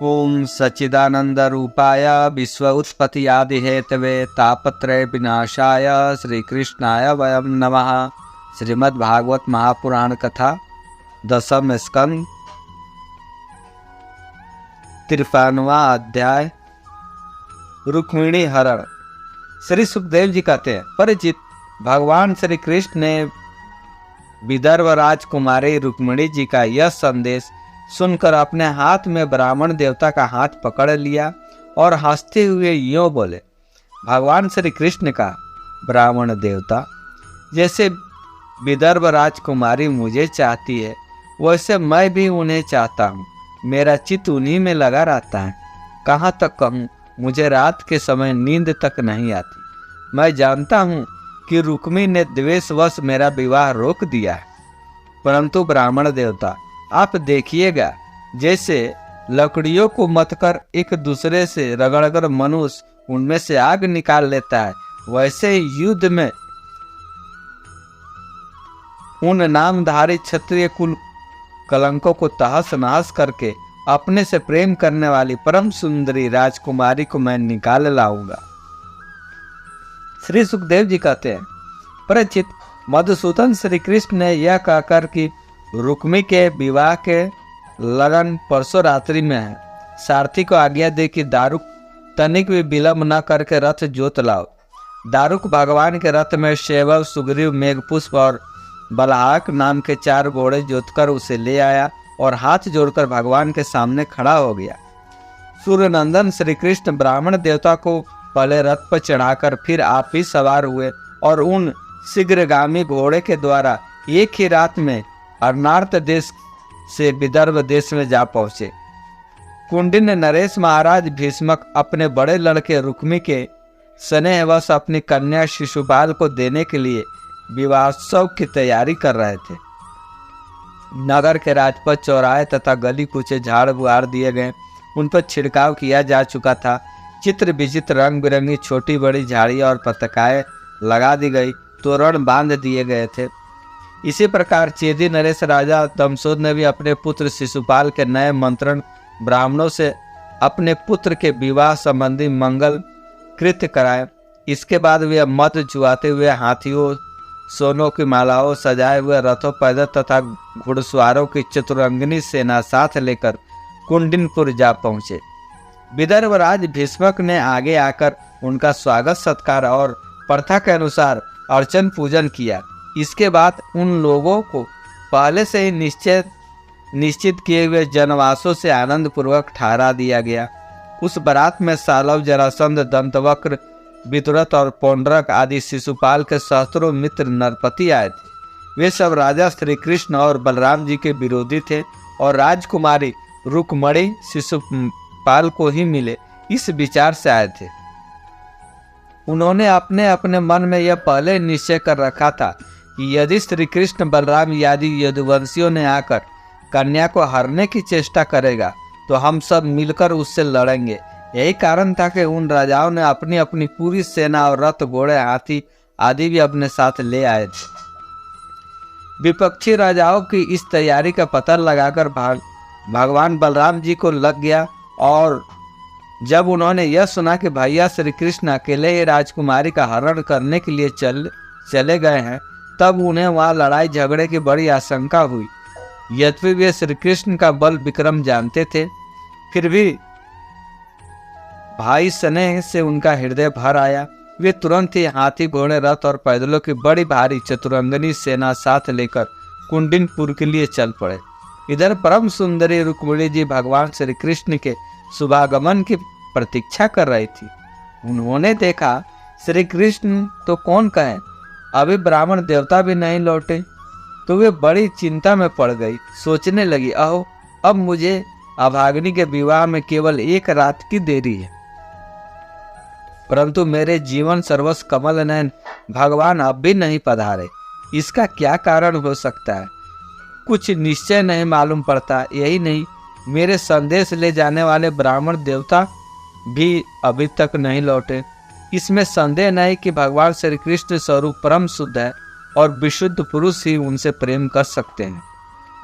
ओम सच्चिदानंद रूपाय विश्व उत्पत्ति आदि हेतवे तापत्रय विनाशाय श्री कृष्णाय वयम नमः। श्रीमद् भागवत महापुराण कथा 10वां स्कंद 53वां अध्याय रुक्मिणी हरण। श्री सुखदेव जी कहते हैं, परिचित, भगवान श्री कृष्ण ने विदर्भ राजकुमारी रुक्मिणी जी का यह संदेश सुनकर अपने हाथ में ब्राह्मण देवता का हाथ पकड़ लिया और हंसते हुए यूं बोले। भगवान श्री कृष्ण का, ब्राह्मण देवता, जैसे विदर्भ राजकुमारी मुझे चाहती है वैसे मैं भी उन्हें चाहता हूँ। मेरा चित्त उन्हीं में लगा रहता है। कहाँ तक कहूँ, मुझे रात के समय नींद तक नहीं आती। मैं जानता हूँ कि रुक्मी ने द्वेषवश मेरा विवाह रोक दिया है, परंतु ब्राह्मण देवता, आप देखिएगा, जैसे लकड़ियों को मतकर एक दूसरे से रगड़कर मनुष्य उनमें से आग निकाल लेता है, वैसे ही युद्ध में उन नामधारी क्षत्रिय कुल कलंकों को तहस नहस करके अपने से प्रेम करने वाली परम सुंदरी राजकुमारी को मैं निकाल लाऊंगा। श्री सुखदेव जी कहते हैं, परिचित, मधुसूदन श्री कृष्ण ने यह कहकर कि रुक्मी के विवाह के लगन परसों रात्रि में है, सारथी को आज्ञा दे कि दारुक तनिक भी विलंब न करके रथ जोत लाओ। दारुक भगवान के रथ में शैवव, सुग्रीव, मेघपुष्प और बलहाक नाम के 4 घोड़े जोतकर उसे ले आया और हाथ जोड़कर भगवान के सामने खड़ा हो गया। सूर्यनंदन श्री कृष्ण ब्राह्मण देवता को पहले रथ पर चढ़ाकर फिर आप ही सवार हुए और उन शीघ्रगामी घोड़े के द्वारा एक ही रात में अर्नार्थ देश से विदर्भ देश में जा पहुंचे। कुंडिन नरेश महाराज भीष्मक अपने बड़े लड़के रुक्मी के स्नेहवश अपनी कन्या शिशुपाल को देने के लिए विवाहोत्सव की तैयारी कर रहे थे। नगर के राजपथ, चौराहे तथा गली कूचे झाड़ बुहार दिए गए, उन पर छिड़काव किया जा चुका था। चित्र विचित्र रंग बिरंगी छोटी बड़ी झाड़ियाँ और पताकाएं लगा दी गई, तोरण बांध दिए गए थे। इसी प्रकार चेदी नरेश राजा दमसोद ने भी अपने पुत्र शिशुपाल के नए मंत्रण ब्राह्मणों से अपने पुत्र के विवाह संबंधी मंगल कृत्य कराए। इसके बाद वे मद जुआते हुए हाथियों, सोनों की मालाओं, सजाए हुए रथों, पैदल तथा घुड़सवारों की चतुरंगिनी सेना साथ लेकर कुंडिनपुर जा पहुंचे। विदर्भ राज भीष्मक ने आगे आकर उनका स्वागत सत्कार और प्रथा के अनुसार अर्चन पूजन किया। इसके बाद उन लोगों को पहले से ही निश्चित किए हुए जनवासों से आनंद पूर्वक ठहरा दिया गया। उस बारात में सालव, जरासंध, दंतवक्र, विदुरथ और पौंड्रक आदि शिशुपाल के सहस्त्रों मित्र नरपति आए थे। वे सब राजा श्री कृष्ण और बलराम जी के विरोधी थे और राजकुमारी रुक्मिणी शिशुपाल को ही मिले, इस विचार से आए थे। उन्होंने अपने अपने मन में यह पहले निश्चय कर रखा था कि यदि श्री कृष्ण, बलराम आदि यदुवंशियों ने आकर कन्या को हरने की चेष्टा करेगा तो हम सब मिलकर उससे लड़ेंगे। यही कारण था कि उन राजाओं ने अपनी अपनी पूरी सेना और रथ, घोड़े, हाथी आदि भी अपने साथ ले आए थे। विपक्षी राजाओं की इस तैयारी का पता लगाकर भगवान बलराम जी को लग गया और जब उन्होंने यह सुना कि भैया श्री कृष्ण अकेले ही राजकुमारी का हरण करने के लिए चले गए हैं, तब उन्हें वहां लड़ाई झगड़े की बड़ी आशंका हुई। यद्यपि वे श्री कृष्ण का बल विक्रम जानते थे, फिर भी भाई स्नेह से उनका हृदय भर आया। वे तुरंत ही हाथी, घोड़े, रथ और पैदलों की बड़ी भारी चतुरंगनी सेना साथ लेकर कुंडिनपुर के लिए चल पड़े। इधर परम सुंदरी रुक्मिणी जी भगवान श्री कृष्ण के शुभागमन की प्रतीक्षा कर रही थी। उन्होंने देखा श्री कृष्ण तो कौन कहे, अभी ब्राह्मण देवता भी नहीं लौटे, तो वे बड़ी चिंता में पड़ गई। सोचने लगी, अहो, अब मुझे अभागिनी के विवाह में केवल 1 रात की देरी है, परंतु मेरे जीवन सर्वस्व कमल नयन भगवान अब भी नहीं पधारे। इसका क्या कारण हो सकता है? कुछ निश्चय नहीं मालूम पड़ता। यही नहीं, मेरे संदेश ले जाने वाले ब्राह्मण देवता भी अभी तक नहीं लौटे। इसमें संदेह नहीं कि भगवान श्री कृष्ण स्वरूप परम शुद्ध है और विशुद्ध पुरुष ही उनसे प्रेम कर सकते हैं।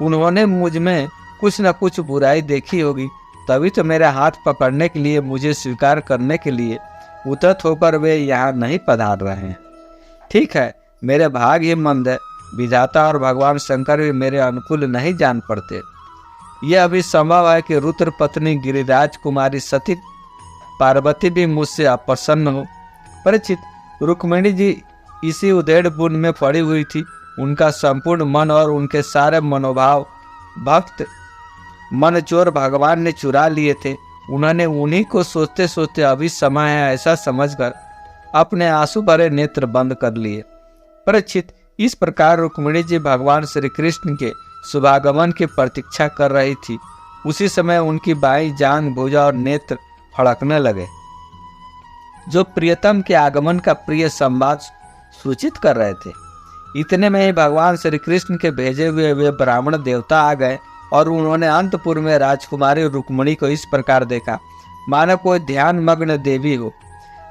उन्होंने मुझ में कुछ न कुछ बुराई देखी होगी, तभी तो मेरे हाथ पकड़ने के लिए, मुझे स्वीकार करने के लिए उतत होकर वे यहाँ नहीं पधार रहे हैं। ठीक है, मेरे भाग ही मंद है, विधाता और भगवान शंकर भी मेरे अनुकूल नहीं जान पड़ते। यह अभी संभव है कि रुद्र पत्नी गिरिराज कुमारी सती पार्वती भी मुझसे अप्रसन्न हो। परीक्षित, रुक्मिणी जी इसी उधेड़ बुन में पड़ी हुई थी। उनका संपूर्ण मन और उनके सारे मनोभाव भक्त मन चोर भगवान ने चुरा लिए थे। उन्होंने उन्हीं को सोचते सोचते अभी समय है ऐसा समझकर अपने आंसू भरे नेत्र बंद कर लिए। परीक्षित, इस प्रकार रुक्मिणी जी भगवान श्री कृष्ण के शुभागमन की प्रतीक्षा कर रही थी। उसी समय उनकी बाईं जांघ, भुजा और नेत्र फड़कने लगे, जो प्रियतम के आगमन का प्रिय संवाद सूचित कर रहे थे। इतने में ही भगवान श्री कृष्ण के भेजे हुए वे ब्राह्मण देवता आ गए और उन्होंने अंतपुर में राजकुमारी रुक्मिणी को इस प्रकार देखा मानो कोई ध्यान मग्न देवी हो।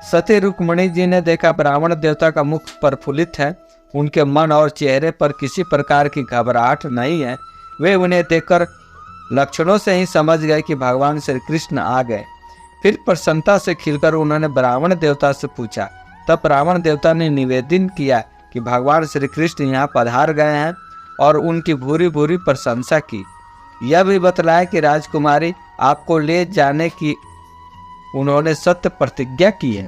सती रुक्मिणी जी ने देखा ब्राह्मण देवता का मुख प्रफुल्लित है, उनके मन और चेहरे पर किसी प्रकार की घबराहट नहीं है। वे उन्हें देखकर लक्षणों से ही समझ गए कि भगवान श्री कृष्ण आ गए। फिर प्रसन्नता से खिलकर उन्होंने ब्राह्मण देवता से पूछा। तब ब्राह्मण देवता ने निवेदन किया कि भगवान श्री कृष्ण यहाँ पधार गए हैं और उनकी भूरी भूरी प्रशंसा की। यह भी बतलाया कि राजकुमारी आपको ले जाने की उन्होंने सत्य प्रतिज्ञा की है।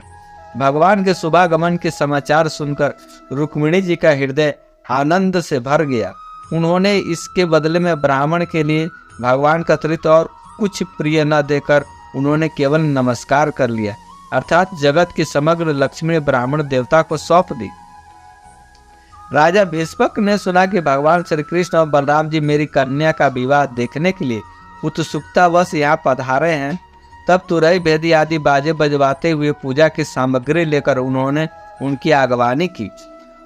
भगवान के शुभागमन के समाचार सुनकर रुक्मिणी जी का हृदय आनंद से भर गया। उन्होंने इसके बदले में ब्राह्मण के लिए भगवान का अतिरिक्त और कुछ प्रिय न देकर उन्होंने केवल नमस्कार कर लिया, अर्थात जगत की समग्र लक्ष्मी ब्राह्मण देवता को सौंप दी। राजा भीष्मक ने सुना कि भगवान श्री कृष्ण और बलराम जी मेरी कन्या का विवाह देखने के लिए उत्सुकतावश यहाँ पधारे हैं। तब तुरई भेदी आदि बाजे बजवाते हुए पूजा की सामग्री लेकर उन्होंने उनकी आगवानी की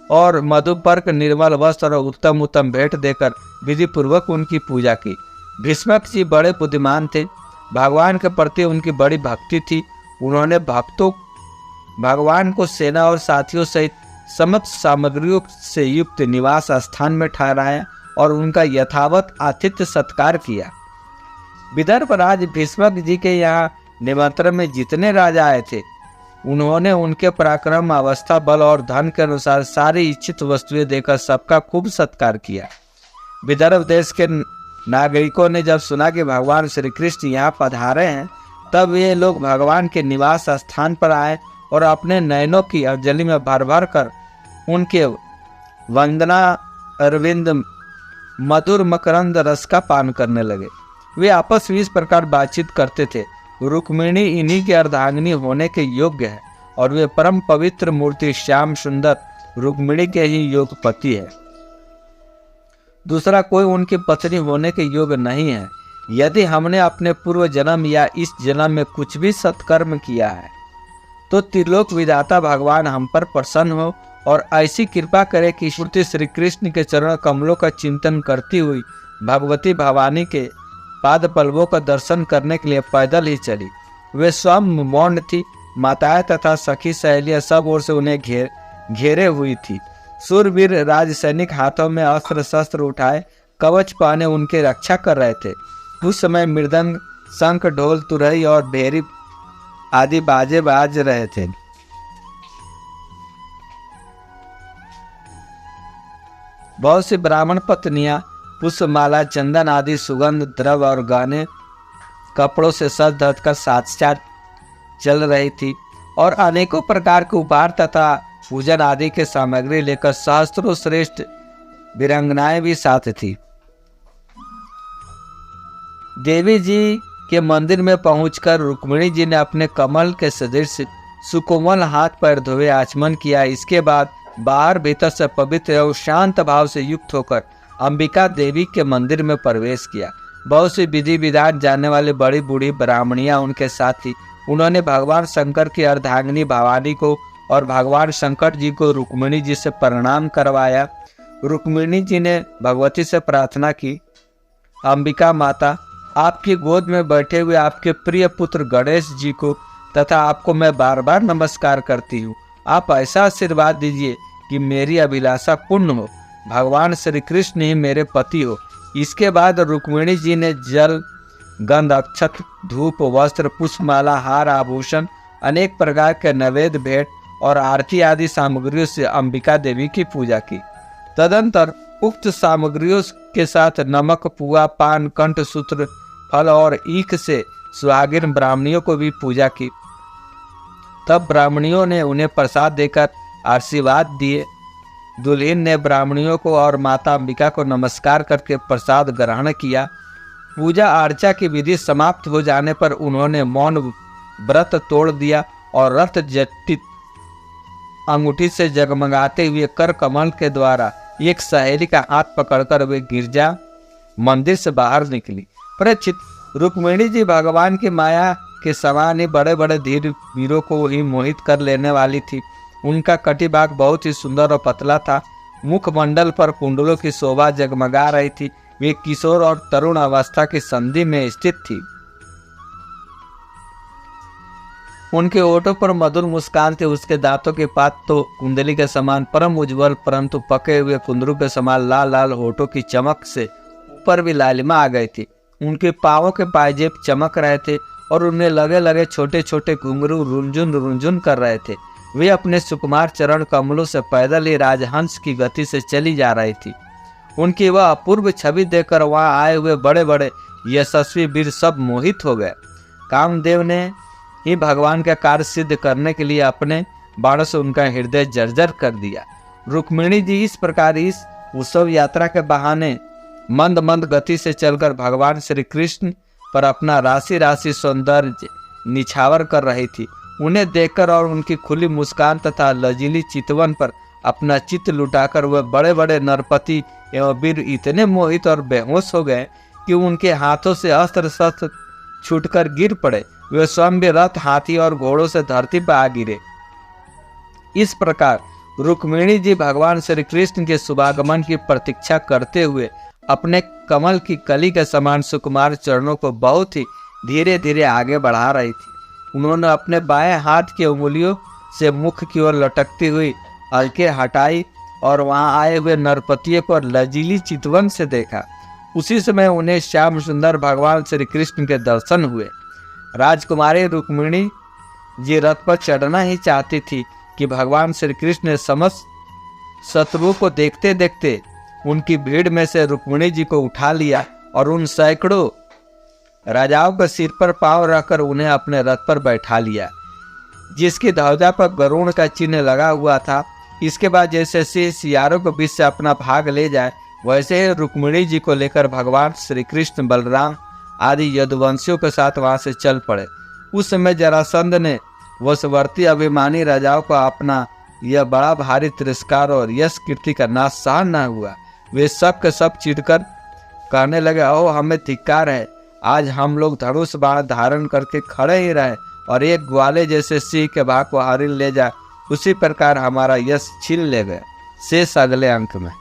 और मधुपर्क, निर्मल वस्त्र और उत्तम उत्तम भेंट देकर विधि पूर्वक उनकी पूजा की। भीष्मक जी बड़े बुद्धिमान थे, भगवान के प्रति उनकी बड़ी भक्ति थी। उन्होंने भक्तों भगवान को सेना और साथियों सहित समस्त सामग्रियों से युक्त निवास स्थान में ठहराया और उनका यथावत आतिथ्य सत्कार किया। विदर्भ राज भीष्मक जी के यहाँ निमंत्रण में जितने राजा आए थे, उन्होंने उनके पराक्रम, अवस्था, बल और धन के अनुसार सारी इच्छित वस्तुएं देकर सबका खूब सत्कार किया। विदर्भ देश के नागरिकों ने जब सुना कि भगवान श्री कृष्ण यहाँ पधारे हैं, तब ये लोग भगवान के निवास स्थान पर आए और अपने नयनों की अंजलि में भर भर कर उनके वंदना अरविंद मधुर मकरंद रस का पान करने लगे। वे आपस में इस प्रकार बातचीत करते थे, रुक्मिणी इन्हीं के अर्धांगिनी होने के योग्य है और वे परम पवित्र मूर्ति श्याम सुंदर रुक्मिणी के ही योगपति है। दूसरा कोई उनकी पत्नी होने के योग्य नहीं है। यदि हमने अपने पूर्व जन्म या इस जन्म में कुछ भी सत्कर्म किया है तो त्रिलोक विधाता भगवान हम पर प्रसन्न हो और ऐसी कृपा करे कि श्रुति श्री कृष्ण के चरण कमलों का चिंतन करती हुई भगवती भवानी के पाद पल्लवों का दर्शन करने के लिए पैदल ही चली। वे स्वयं मौन थी। माताएं तथा सखी सहेलियां सब ओर से उन्हें घेरे हुई थी। सूरवीर राज सैनिक हाथों में अस्त्र शस्त्र उठाए कवच पहने उनके रक्षा कर रहे थे। उस समय मृदंग, शंख, ढोल, तुरई और भेरी आदि बाजे बाज रहे थे। बहुत सी ब्राह्मण पत्नियां पुष्पमाला, चंदन आदि सुगंध द्रव्य और गहने कपड़ों से सज धज कर साथ साथ चल रही थी और अनेकों प्रकार के उपहार तथा पूजन आदि के सामग्री लेकर सहस्त्रों श्रेष्ठ वीरांगनाएं भी साथ थी। देवी जी के मंदिर में पहुंचकर रुक्मिणी जी ने अपने कमल के सदृश सुकोमल हाथ पैर धोए आचमन किया। इसके बाद बाहर भीतर से पवित्र और शांत भाव से युक्त होकर अंबिका देवी के मंदिर में प्रवेश किया। बहुत सी विधि विधान जानने वाले बड़ी बूढ़ी ब्राह्मणियां उनके साथ थी। उन्होंने भगवान शंकर की अर्धांगिनी भवानी को और भगवान शंकर जी को रुक्मिणी जी से प्रणाम करवाया। रुक्मिणी जी ने भगवती से प्रार्थना की, अंबिका माता, आपकी गोद में बैठे हुए आपके प्रिय पुत्र गणेश जी को तथा आपको मैं बार बार नमस्कार करती हूँ। आप ऐसा आशीर्वाद दीजिए कि मेरी अभिलाषा पूर्ण हो, भगवान श्री कृष्ण ही मेरे पति हो। इसके बाद रुक्मिणी जी ने जल गंध, अक्षत, धूप, वस्त्र, पुष्पमाला, हार, आभूषण, अनेक प्रकार के नैवेद्य, भेंट और आरती आदि सामग्रियों से अंबिका देवी की पूजा की। तदंतर उक्त सामग्रियों के साथ नमक, पुआ, पान, कंठ सूत्र, फल और ईख से सुहागिन ब्राह्मणियों को भी पूजा की। तब ब्राह्मणियों ने उन्हें प्रसाद देकर आशीर्वाद दिए। दुल्हन ने ब्राह्मणियों को और माता अंबिका को नमस्कार करके प्रसाद ग्रहण किया। पूजा अर्चा की विधि समाप्त हो जाने पर उन्होंने मौन व्रत तोड़ दिया और रक्त जटित अंगूठी से जगमगाते हुए कर कमल के द्वारा एक सहेली का हाथ पकड़कर वे गिरजा मंदिर से बाहर निकली। परीक्षित, रुक्मिणी जी भगवान की माया के समान ही बड़े बड़े धीर वीरों को ही मोहित कर लेने वाली थी। उनका कटिभाग बहुत ही सुंदर और पतला था। मुखमंडल पर कुंडलों की शोभा जगमगा रही थी। वे किशोर और तरुण अवस्था की संधि में स्थित थी। उनके होठों पर मधुर मुस्कान थी। उसके दांतों के पात तो कुंडली के समान परम उज्जवल, परंतु पके हुए कुंदरू के समान लाल लाल होठों की चमक से ऊपर भी लालिमा आ गई थी। उनके पांवों के पायजेब चमक रहे थे और उन्हें लगे लगे छोटे छोटे घुंघरू रुंझुन रुंझुन कर रहे थे। वे अपने सुकुमार चरण कमलों से पैदल ही राजहंस की गति से चली जा रही थी। उनकी वह अपूर्व छवि देखकर वहां आए हुए बड़े बड़े यशस्वी वीर सब मोहित हो गए। कामदेव ने ही भगवान का कार्य सिद्ध करने के लिए अपने बाणों से उनका हृदय जर्जर कर दिया। रुक्मिणी जी इस प्रकार इस उत्सव यात्रा के बहाने मंद मंद गति से चलकर भगवान श्री कृष्ण पर अपना राशि राशि सौंदर्य निछावर कर रही थी। उन्हें देखकर और उनकी खुली मुस्कान तथा लजीली चितवन पर अपना चित्त लुटाकर वह बड़े बड़े नरपति एवं वीर इतने मोहित और बेहोश हो गए कि उनके हाथों से अस्त्र शस्त्र छूटकर गिर पड़े। वे स्वयं भी रथ, हाथी और घोड़ों से धरती पर आ गिरे। इस प्रकार रुक्मिणी जी भगवान श्री कृष्ण के शुभागमन की प्रतीक्षा करते हुए अपने कमल की कली के समान सुकुमार चरणों को बहुत ही धीरे धीरे आगे बढ़ा रही थी। उन्होंने अपने बाएं हाथ की उंगलियों से मुख की ओर लटकती हुई हल्के हटाई और वहां आए हुए नरपतियों को लजीली चितवन से देखा। उसी समय उन्हें श्याम सुंदर भगवान श्री कृष्ण के दर्शन हुए। राजकुमारी रुक्मिणी जी रथ पर चढ़ना ही चाहती थी कि भगवान श्री कृष्ण ने समस्त शत्रुओं को देखते देखते उनकी भीड़ में से रुक्मिणी जी को उठा लिया और उन सैकड़ों राजाओं के सिर पर पांव रखकर उन्हें अपने रथ पर बैठा लिया, जिसकी ध्वजा पर गरुड़ का चिन्ह लगा हुआ था। इसके बाद जैसे सिंह सियारों के बीच से अपना भाग ले जाए, वैसे ही रुक्मिणी जी को लेकर भगवान श्री कृष्ण, बलराम आदि यदुवंशियों के साथ वहां से चल पड़े। उस समय जरासंध ने वशवर्ती अभिमानी राजाओं को अपना यह बड़ा भारी तिरस्कार और यश कीर्ति का नाश सहन न हुआ। वे सब के सब चिढ़कर कहने लगे, ओ हमें धिक्कार है, आज हम लोग धनुष बाण धारण करके खड़े ही रहे और एक ग्वाले जैसे सिंह के भाग को हरिन ले जाए, उसी प्रकार हमारा यश छीन ले गए। शेष अगले अंक में।